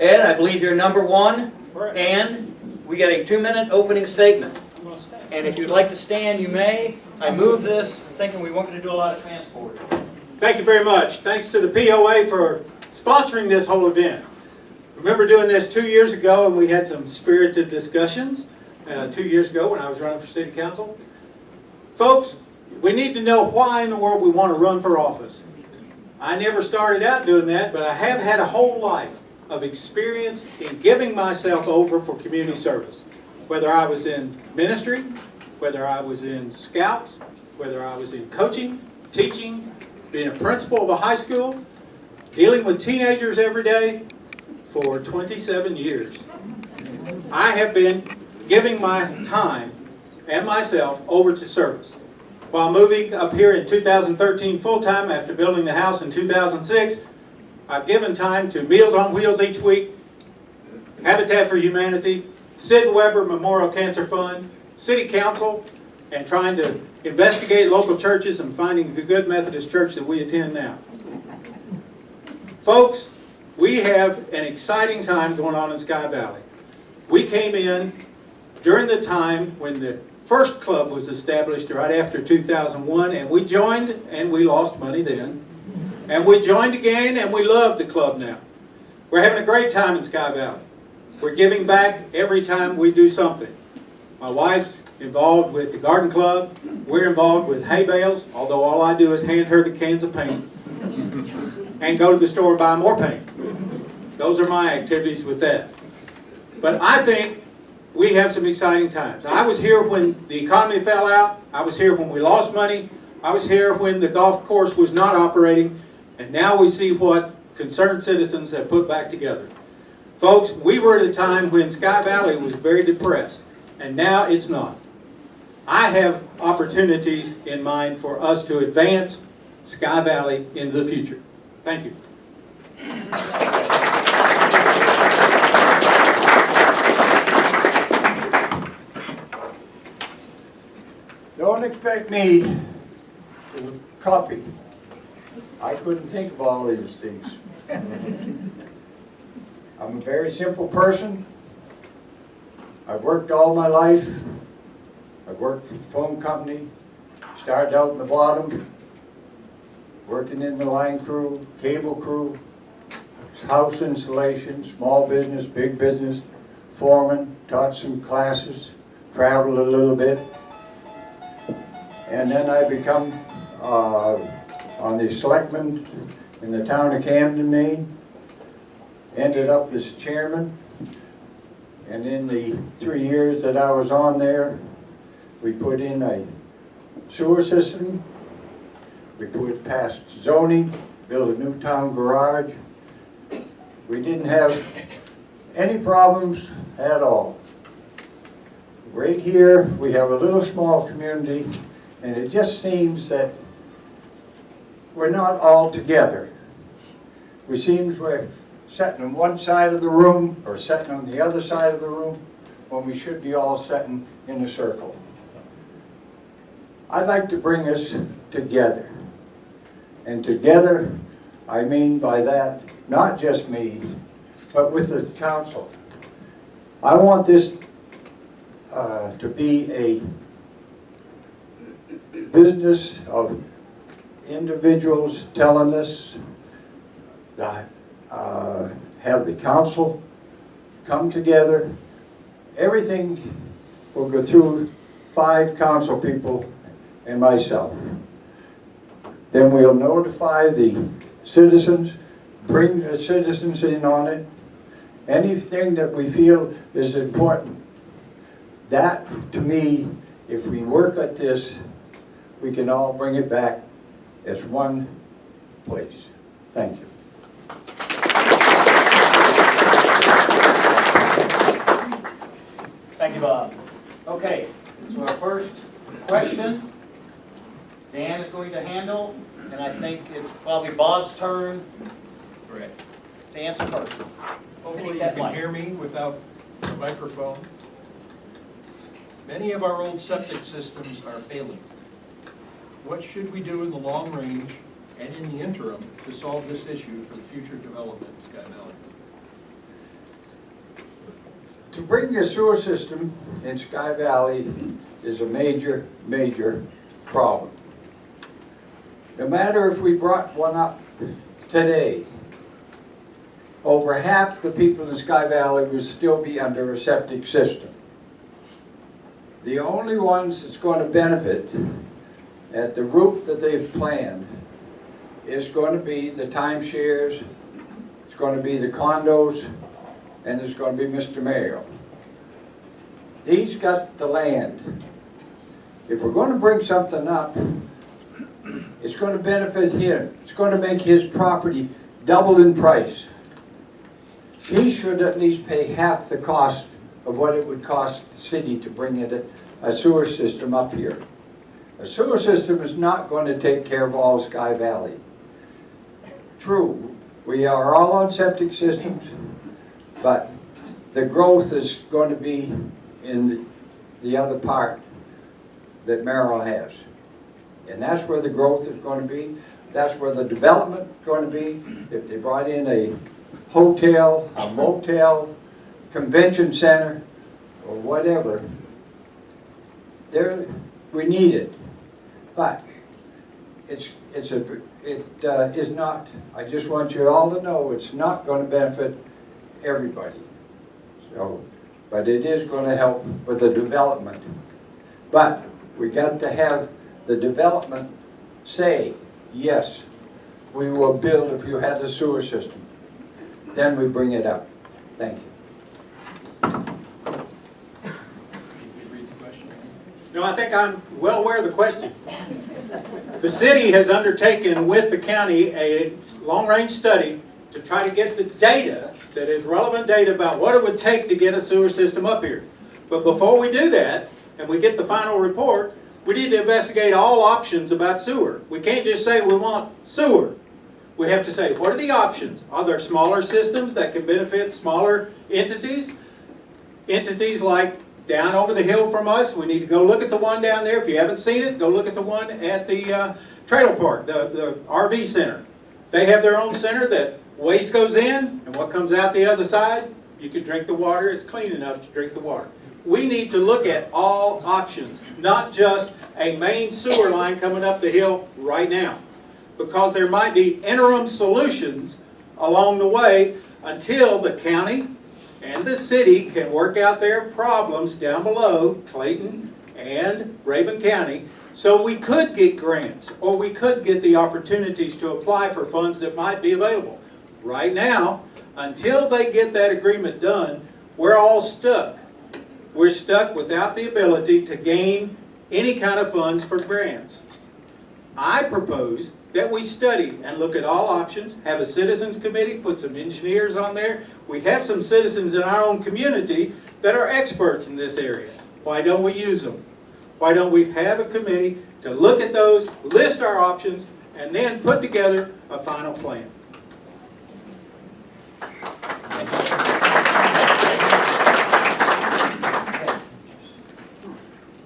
Ed, I believe you're number one, Correct. and we got a 2-minute opening statement. I'm going to stand. And if you'd like to stand, you may. I moved this thinking we weren't going to do a lot of transport. Thank you very much. Thanks to the POA for sponsoring this whole event. Remember doing this 2 years ago, and we had some spirited discussions 2 years ago when I was running for city council. Folks, we need to know why in the world we want to run for office. I never started out doing that, but I have had a whole life of experience in giving myself over for community service. Whether I was in ministry, whether I was in scouts, whether I was in coaching, teaching, being a principal of a high school, dealing with teenagers every day for 27 years. I have been giving my time and myself over to service. While moving up here in 2013 full-time after building the house in 2006, I've given time to Meals on Wheels each week, Habitat for Humanity, Sid Weber Memorial Cancer Fund, City Council, and trying to investigate local churches and finding the good Methodist church that we attend now. Folks, we have an exciting time going on in Sky Valley. We came in during the time when the first club was established right after 2001, and we joined and we lost money then. And we joined again and we love the club now. We're having a great time in Sky Valley. We're giving back every time we do something. My wife's involved with the garden club. We're involved with hay bales, although all I do is hand her the cans of paint and go to the store and buy more paint. Those are my activities with that. But I think we have some exciting times. I was here when the economy fell out. I was here when we lost money. I was here when the golf course was not operating. And now we see what concerned citizens have put back together. Folks, we were at a time when Sky Valley was very depressed, and now it's not. I have opportunities in mind for us to advance Sky Valley into the future. Thank you. Don't expect me to copy. I couldn't think of all these things. I'm a very simple person. I've worked all my life. I've worked with the phone company, started out in the bottom, working in the line crew, cable crew, house installation, small business, big business, foreman, taught some classes, traveled a little bit. And then I become on the selectmen in the town of Camden, Maine. Ended up as chairman. And in the 3 years that I was on there, we put in a sewer system. We put past zoning, built a new town garage. We didn't have any problems at all. Right here, we have a little small community, and it just seems that we're not all together. We seem we're sitting on one side of the room or sitting on the other side of the room when we should be all sitting in a circle. I'd like to bring us together. And together, I mean by that, not just me, but with the council. I want this to be a business of individuals telling us that have the council come together. Everything will go through 5 council people and myself. Then we'll notify the citizens, bring the citizens in on it. Anything that we feel is important. That, to me, if we work at this, we can all bring it back as one place. Thank you. Thank you, Bob. Okay, so our first question, Dan is going to handle, and I think it's probably Bob's turn Correct. to answer first. Hopefully you that can mic. hear me without the microphone. Many of our old septic systems are failing. What should we do in the long range and in the interim to solve this issue for the future development in Sky Valley? To bring a sewer system in Sky Valley is a major, major problem. No matter if we brought one up today, over half the people in Sky Valley would still be under a septic system. The only ones that's going to benefit at the route that they've planned is going to be the timeshares, it's going to be the condos, and there's going to be Mr. Mayo. He's got the land. If we're going to bring something up, it's going to benefit him. It's going to make his property double in price. He should at least pay half the cost of what it would cost the city to bring it a sewer system up here. A sewer system is not going to take care of all Sky Valley. True, we are all on septic systems, but the growth is going to be in the other part that Merrill has. And that's where the growth is going to be. That's where the development is going to be. If they brought in a hotel, a motel, convention center, or whatever, we need it. But it is not, I just want you all to know, it's not going to benefit everybody. So, but it is going to help with the development. But we got to have the development say, yes, we will build if you had a sewer system. Then we bring it up. Thank you. No, I think I'm well aware of the question. The city has undertaken with the county a long-range study to try to get the data that is relevant data about what it would take to get a sewer system up here. But before we do that, and we get the final report, we need to investigate all options about sewer. We can't just say we want sewer. We have to say, what are the options? Are there smaller systems that can benefit smaller entities? Entities like down over the hill from us, we need to go look at the one down there. If you haven't seen it, go look at the one at the trailer park, the RV center. They have their own center that waste goes in, and what comes out the other side, you can drink the water. It's clean enough to drink the water. We need to look at all options, not just a main sewer line coming up the hill right now, because there might be interim solutions along the way until the county and the city can work out their problems down below Clayton and Rabun County, so we could get grants or we could get the opportunities to apply for funds that might be available. Right now, until they get that agreement done, we're all stuck. We're stuck without the ability to gain any kind of funds for grants. I propose that we study and look at all options, have a citizens committee, put some engineers on there. We have some citizens in our own community that are experts in this area. Why don't we use them? Why don't we have a committee to look at those, list our options, and then put together a final plan?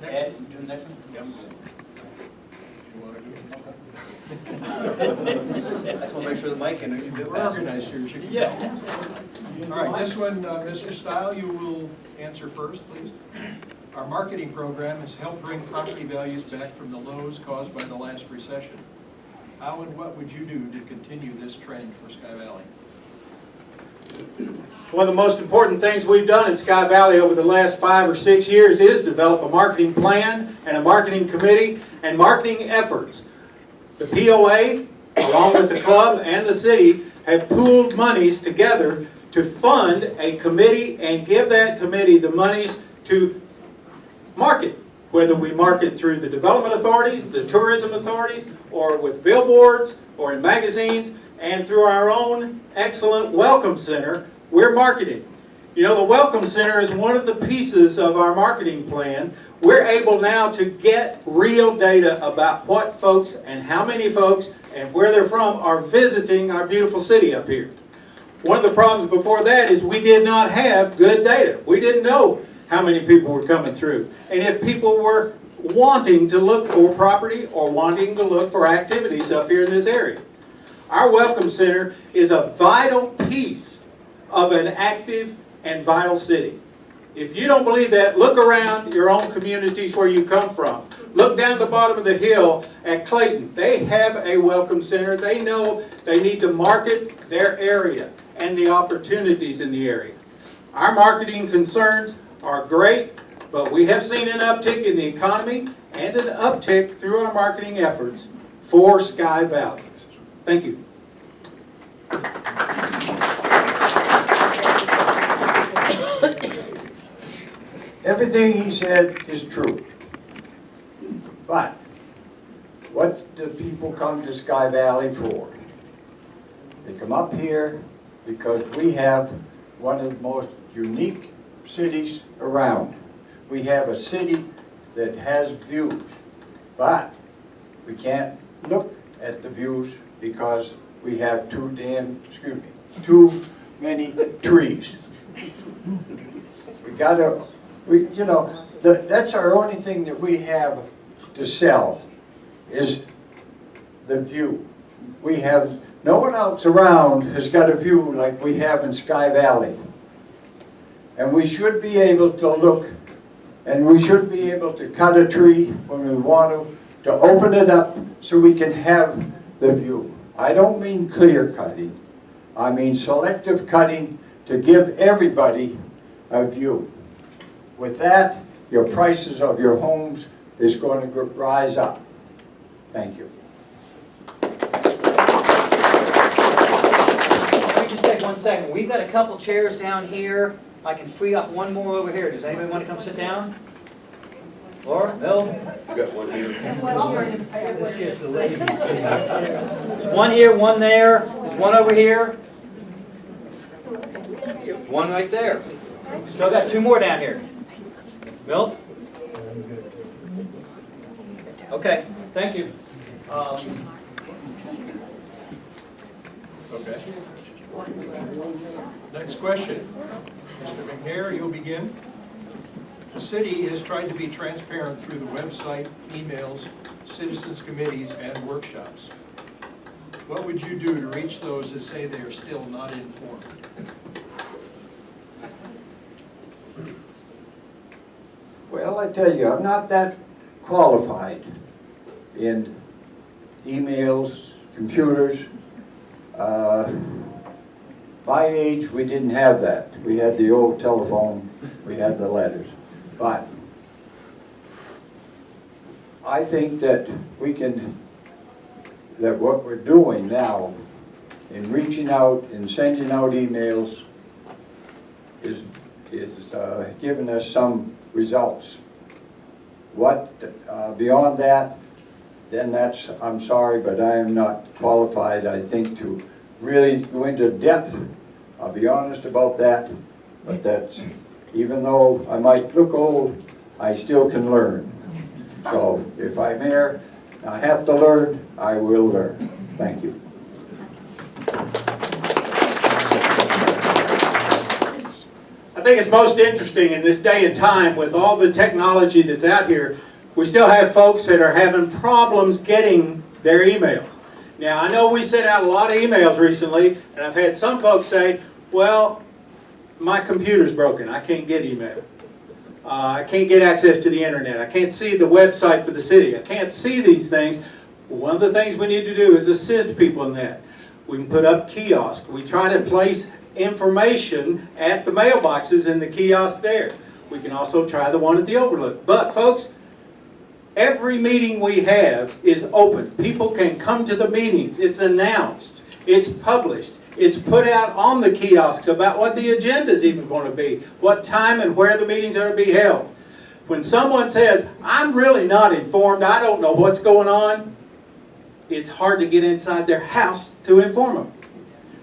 Ed, you do the next one? Yep. You want to do it? I just want to make sure the mic can. We're organized here. Yeah. All right, this one, Mr. Stile, you will answer first, please. Our marketing program has helped bring property values back from the lows caused by the last recession. How and what would you do to continue this trend for Sky Valley? One of the most important things we've done in Sky Valley over the last 5 or 6 years is develop a marketing plan and a marketing committee and marketing efforts. The POA, along with the club and the city, have pooled monies together to fund a committee and give that committee the monies to market, whether we market through the development authorities, the tourism authorities, or with billboards, or in magazines, and through our own excellent Welcome Center, we're marketing. You know, the Welcome Center is one of the pieces of our marketing plan. We're able now to get real data about what folks and how many folks and where they're from are visiting our beautiful city up here. One of the problems before that is we did not have good data. We didn't know how many people were coming through, and if people were wanting to look for property or wanting to look for activities up here in this area. Our Welcome Center is a vital piece of an active and vital city. If you don't believe that, look around your own communities where you come from. Look down the bottom of the hill at Clayton. They have a welcome center. They know they need to market their area and the opportunities in the area. Our marketing concerns are great, but we have seen an uptick in the economy and an uptick through our marketing efforts for Sky Valley. Thank you. Everything he said is true. But what do people come to Sky Valley for? They come up here because we have one of the most unique cities around. We have a city that has views, but we can't look at the views because we have too many trees. That's our only thing that we have to sell, is the view. We have, no one else around has got a view like we have in Sky Valley. And we should be able to look, and we should be able to cut a tree when we want to open it up so we can have the view. I don't mean clear cutting, I mean selective cutting to give everybody a view. With that, your prices of your homes is going to rise up. Thank you. Let me just take 1 second. We've got a couple chairs down here. I can free up one more over here. Does anybody want to come sit down? Laura? Bill? Got one here. There's one here, one there. There's one over here. One right there. Still got 2 more down here. Milt? Okay, thank you. Okay. Next question. Mr. McNair, you'll begin. The city has tried to be transparent through the website, emails, citizens committees, and workshops. What would you do to reach those that say they are still not informed? Well, I tell you, I'm not that qualified in emails, computers. My age, we didn't have that. We had the old telephone, we had the letters. But I think that that what we're doing now in reaching out and sending out emails is giving us some results. What, beyond that, then I'm sorry, but I am not qualified, I think, to really go into depth. I'll be honest about that, but that's, even though I might look old, I still can learn. So if I'm here, I have to learn, I will learn. Thank you. I think it's most interesting in this day and time with all the technology that's out here, we still have folks that are having problems getting their emails. Now, I know we sent out a lot of emails recently, and I've had some folks say, well, my computer's broken, I can't get email. I can't get access to the internet. I can't see the website for the city. I can't see these things. One of the things we need to do is assist people in that. We can put up kiosks. We try to place information at the mailboxes in the kiosk there. We can also try the one at the Overlook. But folks, every meeting we have is open. People can come to the meetings. It's announced. It's published. It's put out on the kiosks about what the agenda is even going to be, what time and where the meetings are to be held. When someone says, I'm really not informed, I don't know what's going on, it's hard to get inside their house to inform them.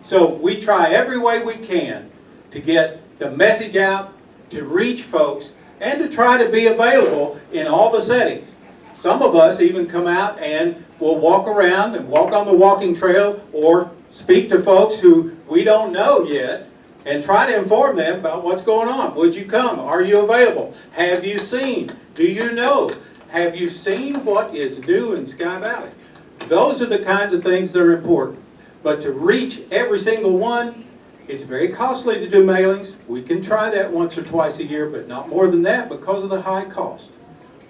So we try every way we can to get the message out, to reach folks, and to try to be available in all the settings. Some of us even come out and will walk around and walk on the walking trail or speak to folks who we don't know yet and try to inform them about what's going on. Would you come? Are you available? Have you seen? Do you know? Have you seen what is new in Sky Valley? Those are the kinds of things that are important. But to reach every single one, It's very costly to do mailings. We can try that once or twice a year, but not more than that because of the high cost.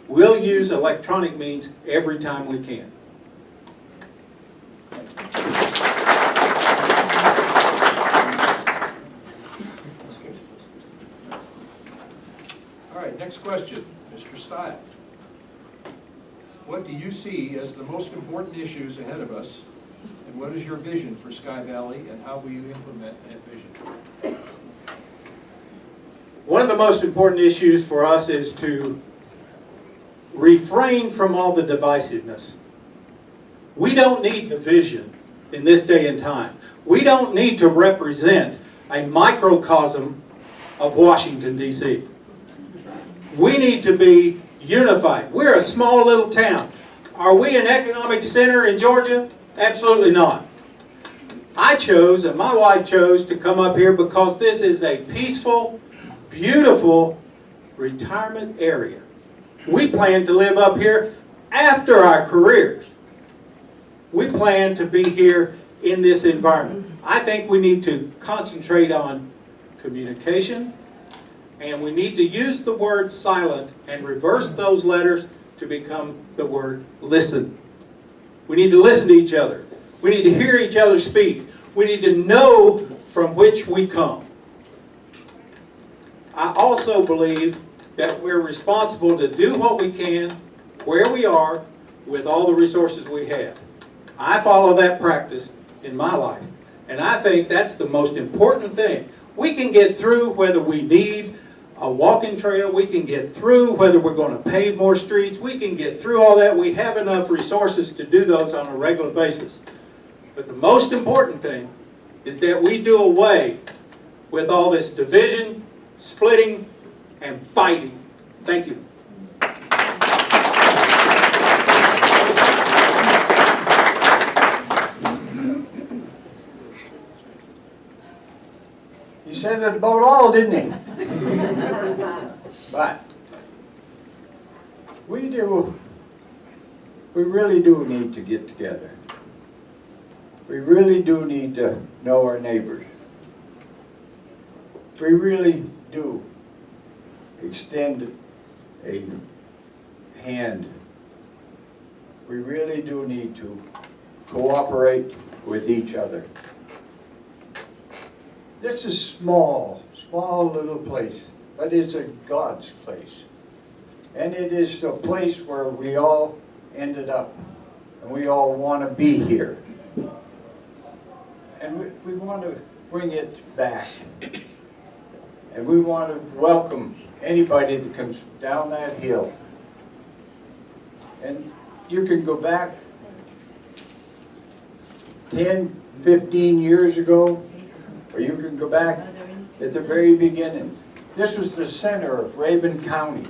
We'll use electronic means every time we can. All right, next question, Mr. Stile. What do you see as the most important issues ahead of us, and what is your vision for Sky Valley, and how will you implement that vision? One of the most important issues for us is to refrain from all the divisiveness. We don't need division in this day and time. We don't need to represent a microcosm of Washington, D.C. We need to be unified. We're a small little town. Are we an economic center in Georgia? Absolutely not. I chose, and my wife chose, to come up here because this is a peaceful, beautiful retirement area. We plan to live up here after our careers. We plan to be here in this environment. I think we need to concentrate on communication, and we need to use the word silent and reverse those letters to become the word listen. We need to listen to each other. We need to hear each other speak. We need to know from which we come. I also believe that we're responsible to do what we can, where we are, with all the resources we have. I follow that practice in my life, and I think that's the most important thing. We can get through whether we need a walking trail, we can get through whether we're going to pave more streets, we can get through all that. We have enough resources to do those on a regular basis. But the most important thing is that we do away with all this division, splitting, and fighting. Thank you. He said it about all, didn't he? But we really do need to get together. We really do need to know our neighbors. We really do extend a hand. We really do need to cooperate with each other. This is small little place, but it's a God's place. And it is a place where we all ended up, and we all want to be here. And we want to bring it back. And we want to welcome anybody that comes down that hill. And you can go back 10, 15 years ago, or you can go back at the very beginning. This was the center of Rabun County.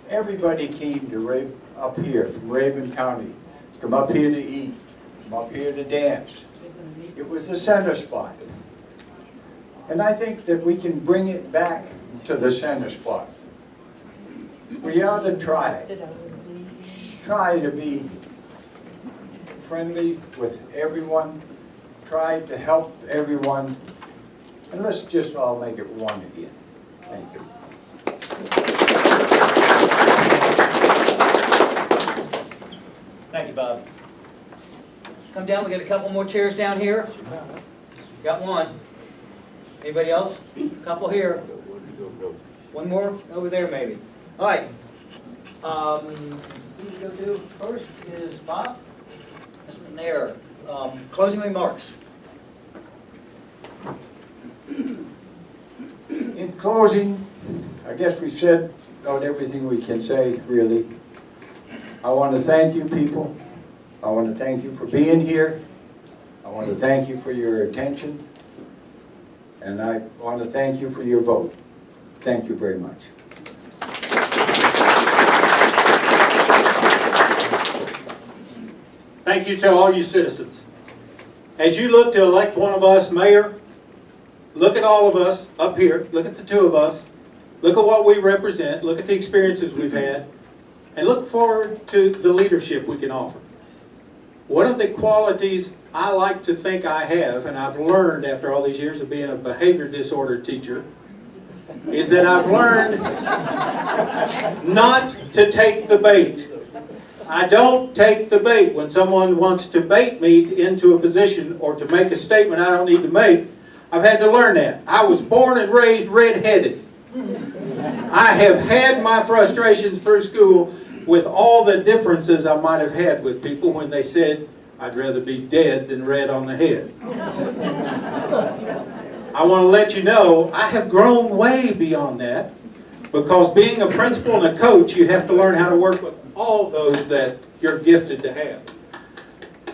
Everybody came to up here from Rabun County. Come up here to eat, come up here to dance. It was the center spot. And I think that we can bring it back to the center spot. We ought to try to be friendly with everyone, try to help everyone, and let's just all make it one again. Thank you. Thank you, Bob. Come down, we got a couple more chairs down here. Got one. Anybody else? Couple here. One more over there maybe. All right. Who you go to first is Bob. Mr. Nair, closing remarks. In closing, I guess we've said about everything we can say, really. I want to thank you people. I want to thank you for being here. I want to thank you for your attention. And I want to thank you for your vote. Thank you very much. Thank you to all you citizens. As you look to elect one of us mayor, look at all of us up here, look at the two of us, look at what we represent, look at the experiences we've had, and look forward to the leadership we can offer. One of the qualities I like to think I have, and I've learned after all these years of being a behavior disorder teacher, is that I've learned not to take the bait. I don't take the bait when someone wants to bait me into a position or to make a statement I don't need to make. I've had to learn that. I was born and raised red-headed. I have had my frustrations through school with all the differences I might have had with people when they said, I'd rather be dead than red on the head. I want to let you know, I have grown way beyond that, because being a principal and a coach, you have to learn how to work with all those that you're gifted to have.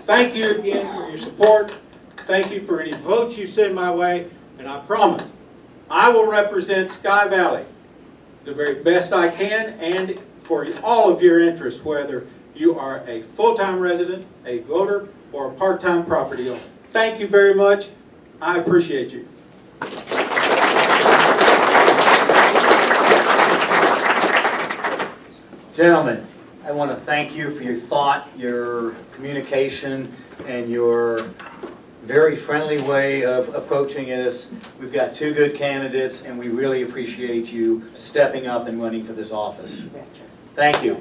Thank you again for your support. Thank you for any votes you send my way, and I promise I will represent Sky Valley the very best I can, and for all of your interest, whether you are a full-time resident, a voter, or a part-time property owner. Thank you very much. I appreciate you. Gentlemen, I want to thank you for your thought, your communication, and your very friendly way of approaching this. We've got two good candidates, and we really appreciate you stepping up and running for this office. Thank you.